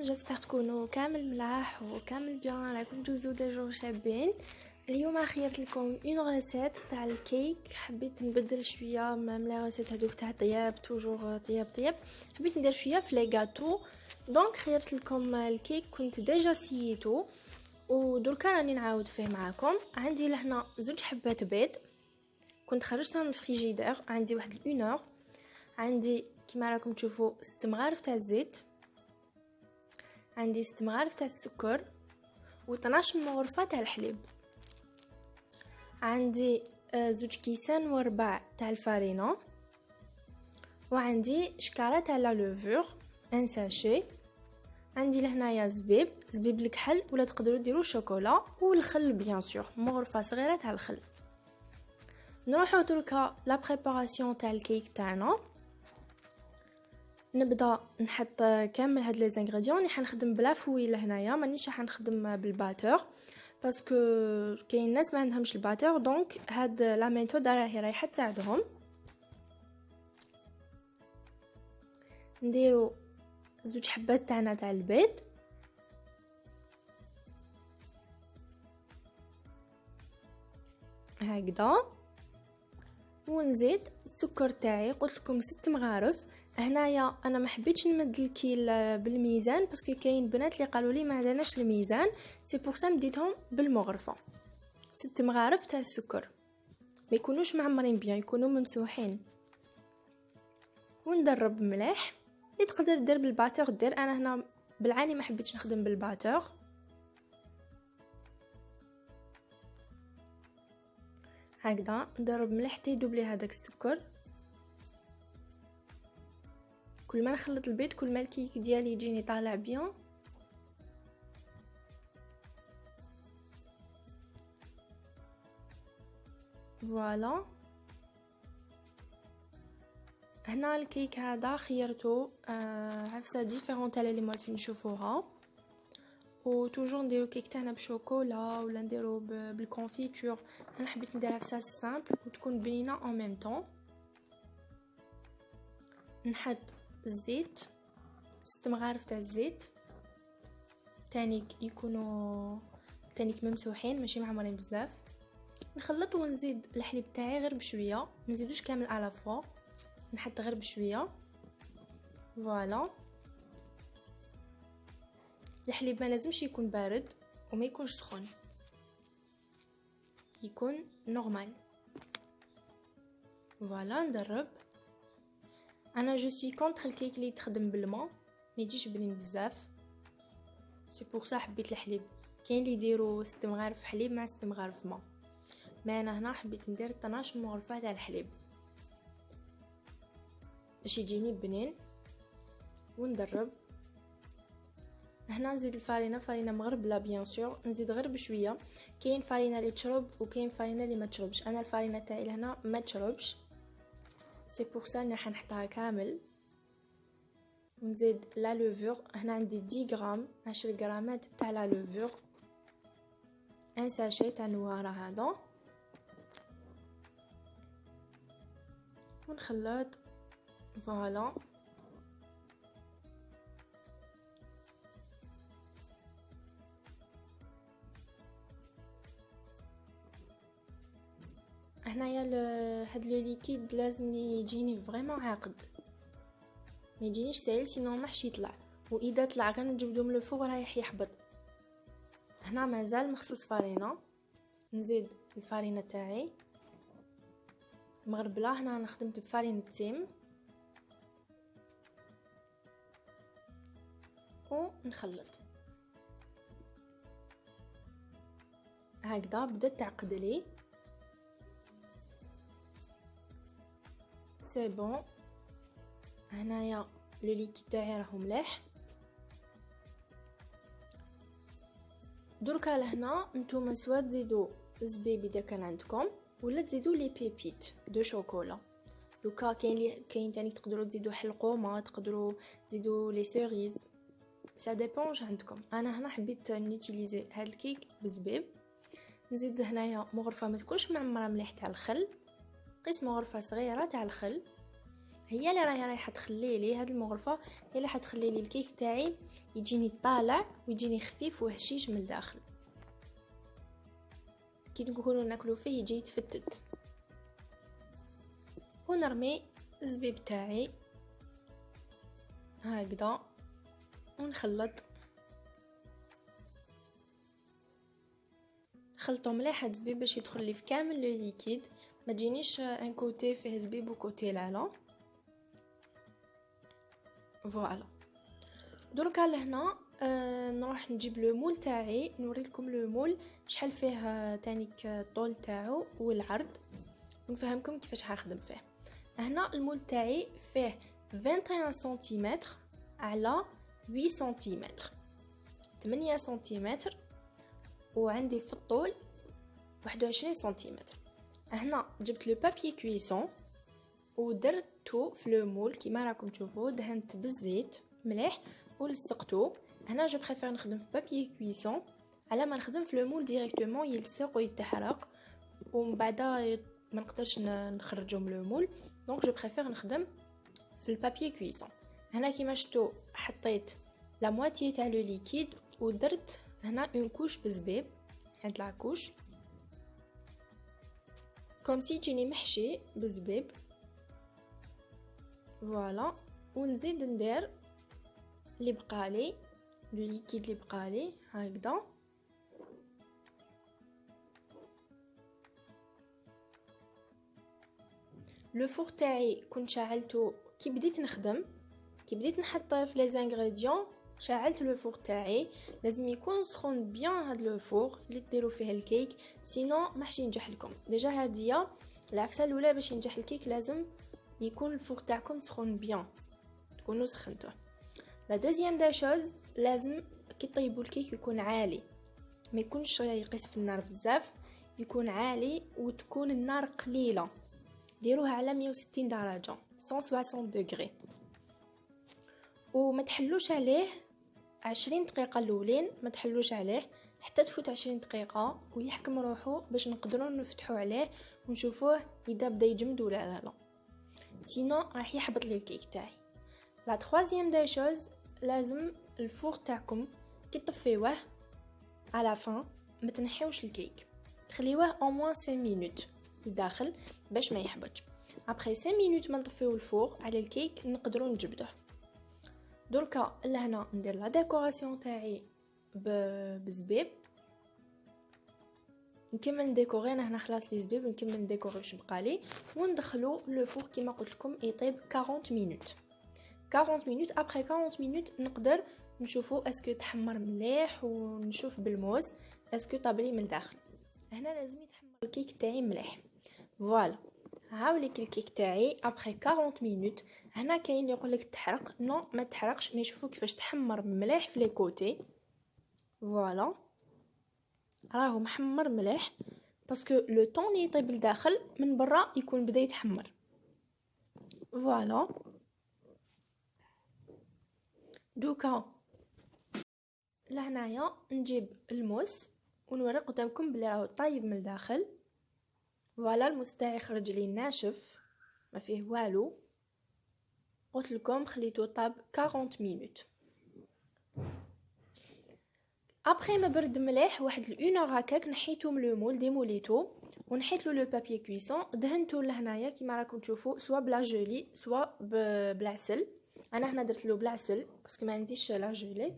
جاسبر تكونوا كامل ملاح وكامل بيان راكم تجوزوا دي جور شابين. اليوم خيرت لكم اون ريسيت تاع الكيك، حبيت نبدل شويه من لي ريسيت هذوك تاع طياب توجور طياب حبيت ندير شويه في لي غاتو. دونك خيرت لكم الكيك كنت ديجا سيتو ودركا راني نعاود فيه معاكم. عندي لهنا زوج حبات بيض كنت خرجتها من الفريجيدير، عندي واحد الاونور، عندي كما راكم تشوفوا 6 مغارف تاع الزيت، عندي 6 مغارف تاع السكر و12 مغرفه تاع الحليب، عندي زوج كيسان وربع تاع الفارينه، وعندي شكاره تاع لا لوفور ان ساشي، عندي لهنايا زبيب الكحل ولا تقدروا ديروا شوكولا والخل بيان سور مغرفه صغيره تاع الخل. نروحوا دركا لا بريباراسيون تاع الكيك تاعنا. نبدا نحط كامل هاد لي زانغريديون. راني حنخدم بلا فوي لهنايا، مانيش حنخدم بالباتور باسكو كاين ناس ما عندهمش الباتور، دونك هاد لا ميثود رايحه تساعدهم. نديرو زوج حبات تاعنا تاع البيض، هكذا، ونزيد السكر تاعي. قلت لكم 6 مغارف. هنايا انا ما حبيتش نمد الكيل بالميزان باسكو كاين بنات اللي قالوا لي ما عندناش الميزان، سي بور سا مديتهم بالمغرفه. 6 مغارف تاع السكر، ما يكونوش معمرين بيان، يكونوا ممسوحين. وندرب مليح. اللي تقدر دير بالباتور دير، انا هنا بالعاني ما حبيتش نخدم بالباتور. هكذا ندرب مليح حتى يدوب لي هذاك السكر. كل ما نخلط البيض كل ما الكيك ديالي يجيني طالع بيان. فوالا، هنا الكيك هذا خيرته عفسه ديفيرونت على اللي مولفين نشوفوها، و توجور نديرو كيك تاعنا بشوكولا ولا نديرو بالكونفيتور. انا حبيت ندير عفسه سامبل وتكون بنينه اون ميم طون. نحط الزيت، 6 مغارف تاع الزيت تانيك يكونوا تانيك ممسوحين ماشي معمرين بزاف. نخلط ونزيد الحليب تاعي غير بشويه، ما نزيدوش كامل على فوا، نحط غير بشويه. فوالا، الحليب ما لازمش يكون بارد وما يكونش سخون، يكون نورمال. فوالا، ندرب. انا جو سوي كونتر الكيك اللي تخدم بالماء، ما يجيش بنين بزاف، سي بور سا حبيت الحليب. كاين اللي يديروا 6 مغارف حليب مع 6 مغارف ماء، ما انا هنا حبيت ندير 12 مغرفه تاع الحليب باش يجيني بنين. وندرب. هنا نزيد الفارينه مغربله بيان سور، نزيد غير بشويه. كاين فارينه اللي تشرب وكاين فارينه اللي ما تشربش، انا الفارينه تاعي لهنا ما تشربش، سي بور سا راح نحطها كامل. ونزيد لا لوفور، هنا عندي 10 غرام 10 غرامات تاع لا لوفور، ان ساشي تاع نواره هذا. ونخلط. فوالا، هنايا هاد لو ليكيد لازم يجيني فريمون عاقد، ما يجينيش سائل سينو ما حش يطلع، واذا طلع غير نجبدو من الفوق رايح يحبط. هنا مازال مخصوص فارينه، نزيد الفارينه تاعي مغربله. هنا انا خدمت بفارينه تيم ونخلط هكذا. بدات تعقد لي، سي بون. هنايا لو ليكيد تاعي راهو مليح. دركا لهنا نتوما سوا تزيدوا الزبيب اذا كان عندكم، ولا تزيدوا لي بيبيت دو شوكولا. لوكا كاين تاني تقدروا تزيدوا حلقومه، تقدروا تزيدوا لي سيريز، سا ديبونج عندكم. انا هنا حبيت نوتيليزي هاد الكيك بالزبيب. نزيد هنايا مغرفه ما تكونش معمره مليح تاع الخل، قسم مغرفه صغيره تاع الخل. هي اللي رايحه تخلي لي هاد المغرفه، هي اللي حتخلي لي الكيك تاعي يجيني طالع ويجيني خفيف وهشيش من الداخل. كي نكونوا ناكلو فيه يجي يتفتت. ونرمي الزبيب تاعي هكذا ونخلط، خلطو مليح هاد الزبيب باش يدخل لي في كامل لو ليكيد، ما تجينيش ان كوتي فيه زبيب وكوتي لا. فوالا. دركا لهنا نروح نجيب لو مول تاعي، نوريلكم لو مول شحال فيه تانيك الطول تاعو والعرض، ونفهمكم كيفاش هخدم فيه. هنا المول تاعي فيه 21 سنتيمتر على 8 سنتيمتر، 8 سنتيمتر، وعندي في الطول 21 سنتيمتر. هنا جبت لو بابي كويسون ودرتو في لو مول كيما راكم تشوفوا، دهنت بالزيت مليح ولصقتو. هنا جو بريفير نخدم في بابي كويسون على ما نخدم في لو مول ديريكتومون، يلصق ويتحرق ومن بعد ما نقدرش نخرجو من لو مول، دونك جو بريفير نخدم في البابي كويسون. هنا كيما شفتوا حطيت لا موitié تاع لو ليكيد ودرت هنا اون كوش بالزبيب، هاد لا كوش كوم سي تجيني محشي بالزبيب. فوالا. ونزيد ندير اللي بقالي لو ليكيد اللي بقالي هكذا. لو فور تاعي كنت شعلته كي بديت نخدم، كي بديت نحط في لي زانغريديون شعلت لو فور تاعي. لازم يكون سخون بيان هاد لو فور اللي ديروا فيه الكيك، سينو ماحش ينجح لكم. ديجا هاديه العفسه الاولى باش ينجح الكيك لازم يكون الفور تاعكم سخون بيان، تكونوا سخنتوه. لا دوزيام دا شوز، لازم كي طيبوا الكيك يكون عالي، ما يكونش يقيس في النار بزاف، يكون عالي وتكون النار قليله. ديروها على 160 درجه 160 دوغري، وما تحلوش عليه 20 دقيقه الاولين، ما تحلوش عليه حتى تفوت 20 دقيقه ويحكم روحو باش نقدروا نفتحوا عليه ونشوفوه اذا بدا يجمد ولا لا، سينو راح يحبط لي الكيك تاعي. لا troisième des choses، لازم الفور تاعكم كي تطفيوه على فان ما تنحيوش الكيك، تخليوه au moins 5 minutes لداخل باش ما يحبطش. après 5 minutes ما نطفيو الفور على الكيك نقدروا نجبدوه. دركا لهنا ندير لا ديكوراسيون تاعي بالزبيب، نكمل نديكوري. انا هنا خلاص لي زبيب، نكمل نديكوري واش بقالي وندخلو لو فور كيما قلت لكم يطيب 40 مينوت. 40 مينوت ابري 40 مينوت نقدر نشوفوا اسكو تحمر مليح ونشوف بالموس اسكو طابلي من الداخل. هنا لازم يتحمر الكيك تاعي مليح. فوالا، هاوليك الكيك تاعي ابري 40 مينوت. هنا كاين يقول لك تحرق، نو ما تحرقش، مي شوفوا كيفاش تحمر مليح في لي كوتي. فوالا، راهو محمر مليح باسكو لو طون اللي يطيب لداخل من برا يكون بدا يتحمر. فوالا، دوكا لهنايا نجيب الموس ونوري قدامكم بلي راهو طايب من الداخل. فوالا، الموس تاعي خرج لي ناشف ما فيه والو، قلت لكم خليته طاب 40 مينوت. ابري ما برد مليح واحد الاون اور هكاك نحيتو من لو مول، ديموليتو ونحيت له لو بابي كويسون، دهنتو لهنايا كيما راكم تشوفوا سوا بلا جولي سوا بالعسل. انا هنا درت له بالعسل باسكو ما عنديش لا جولي،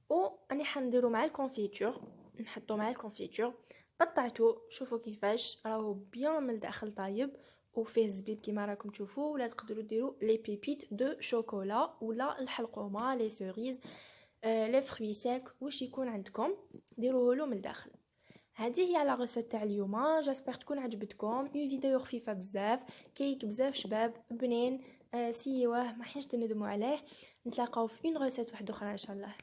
و اني حنديرو مع الكونفيتور، نحطو مع الكونفيتور. قطعتو، شوفوا كيفاش راهو بيان من الداخل طايب وفيه زبيب كيما راكم تشوفوا. ولا تقدروا ديروا لي بيبيت دو شوكولا ولا الحلقومه لي سوريز لي فروي سيك، واش يكون عندكم ديروه له من الداخل. هذه هي لا ريسيت تاع اليوم، جاسبر تكون عجبتكم. اون فيديو خفيفه بزاف، كيك بزاف شباب بنين، سيوه ما حيش تندموا عليه. نتلاقاو في اون ريسيت واحده اخرى ان شاء الله.